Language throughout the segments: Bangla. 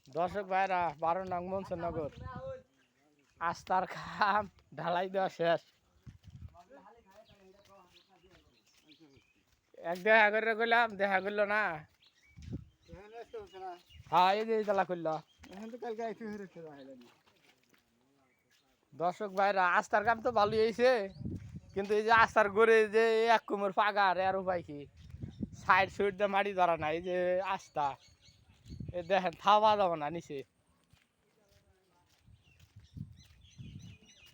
দর্শক ভাইরা 12 নং মনসুরনগর আস্তার খাম ঢালাই দেওয়া শেষ। এক দেখা করে গেলাম, দেখা করলো না। হ্যাঁ, এই যে তালা করলো। দর্শক ভাইরা আস্তার কাম তো ভালোই হয়েছে, কিন্তু এই যে আস্তার গড়ে যে এক কুমোর পাগার আর উপায় কি, সাইড সুইড দিয়ে মাটি ধরা না। এই যে আস্তা এ দেখেন থাবা যাবো না নিচে,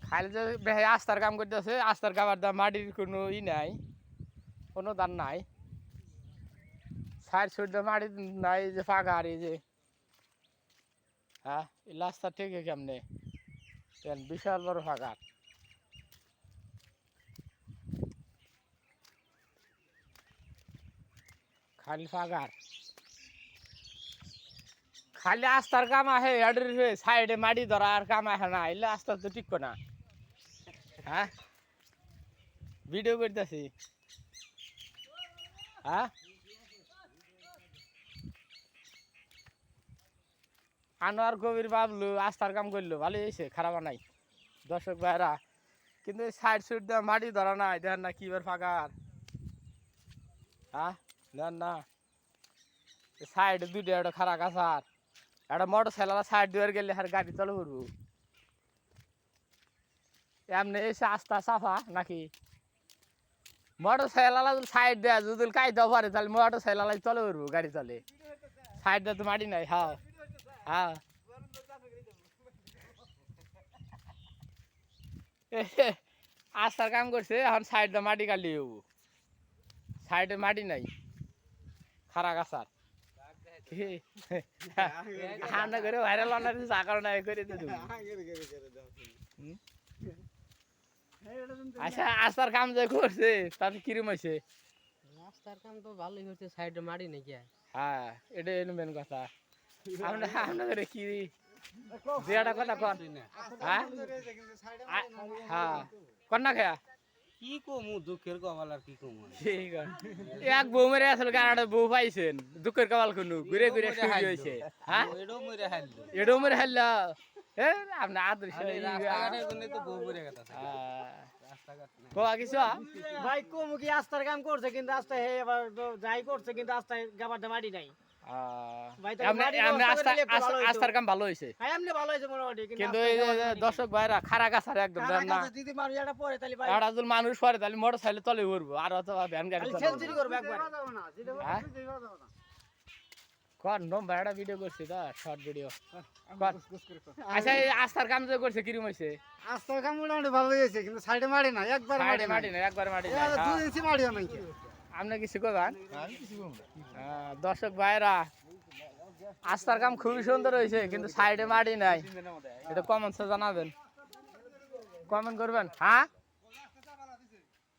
খালি যে বেহে আস্তার কাম করতেছে। আস্তার কামার দা মাটির কোনো ই নাই, কোনো দান নাই। সাইড সুইড দিয়ে মাটি নাই, এই যে পাগার এই যে। হ্যাঁ, এই রাস্তা থেকে কেমনে বিশাল বড় পাগার। খালি পাগার, খালি আস্তার কাম আহে এডের সাইডে মাটি ধরা আর কাম আহে না। এলে আস্তা তো ঠিক না। হ্যাঁ, ভিডিও করতেছি। হ্যাঁ, আনোয়ার কবির বাবলু আস্তার কাম করলো, ভালোই হয়েছে, খারাপ নাই। দর্শক ভাইরা কিন্তু সাইড সুইড দেওয়া মাটি ধরা নাই, দেখেন না কিবার ফাঁকার। হ্যাঁ, দেন না সাইড দুইটা একটা খারাপ আসার, একটা মোটর সাইকেল সাইড দিয়ে গেলে আর গাড়ি চলে পড়বো। এমনি এসে আস্তা সাফা নাকি মোটর সাইকেল সাইড দেয় যদি কাইতে পারে তাহলে মোটর সাইকেল চলে পড়বো, গাড়ি চলে। সাইড দিয়ে তো মাটি নাই। হ্যাঁ হ্যাঁ, আস্তার কাম করছে, এখন সাইড দিয়ে মাটি কাটলি হবো। সাইডে মাটি নাই, খারাপ আসার ঠান্ডা করে ভাইরাল বানাতে চাকর নাই করে আচ্ছা। আস্তার কাম যে করছে তাতে কিরম হয়েছে? রাস্তার কাম তো ভালোই হচ্ছে, সাইডে মাটি নাকি। হ্যাঁ, এটাই হলো মেন কথা। আপনাদের কি দুটা কথা কন। হ্যাঁ হ্যাঁ, কন না খেয়া কি কমু দুঃখের কপাল আর কি কমু ঠিক আছে। এক বউ মেরে আসলে কানাডা বউ পাইছেন, দুঃখের কপাল কোনো ঘুরে ঘুরে শুরু হয়েছে। হ্যাঁ, এটাও মরে হারলো এটাও মেরে হারলা। আপনার আদর্শ রাস্তাঘাটের জন্য তো বউ মরে গেছে রাস্তাঘাট নাই কোয়া কিছু ভাই কমু কি আস্তার কাম করছে, কিন্তু আস্তা হে এবার যাই করছে, কিন্তু আস্তায় গাবার মাটি নাই। আস্তার কাম ভালো হয়েছে, হ্যাঁ এমনি ভালো হয়েছে মোটামুটি, কিন্তু এই যে দর্শক ভাইরা খারাপ গাছার একদম না। যদি মানুষ পরে তাহলে ভাই একটা যদি মানুষ পরে তাহলে মোটর সাইকেল তলে উঠবো, আর অত ভ্যান গাড়ি সেঞ্চুরি করবে একবার। কন নম্বর একটা ভিডিও করছি তো, শর্ট ভিডিও। আচ্ছা, এই আস্তার কাম যে করছে কিরম হয়েছে? আস্তার কাম মোটামুটি ভালো হয়েছে, কিন্তু সাইডে মাটি নাই, একবার সাইডে মাটি নাই, একবার মাটি নাই। 2 ইঞ্চি মাটিও নাই। আপনি কিছু করবেন? দর্শক ভাইরা আস্তার কাম খুবই সুন্দর হয়েছে, কিন্তু সাইডে মাটি নাই। এটা কমেন্টসে জানাবেন, কমেন্ট করবেন। হ্যাঁ,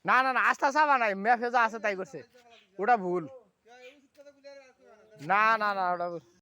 না না না, আস্থা চাপা নাই, ম্যাপে যা আছে তাই করছে। ওটা ভুল। না না না, ওটা ভুল।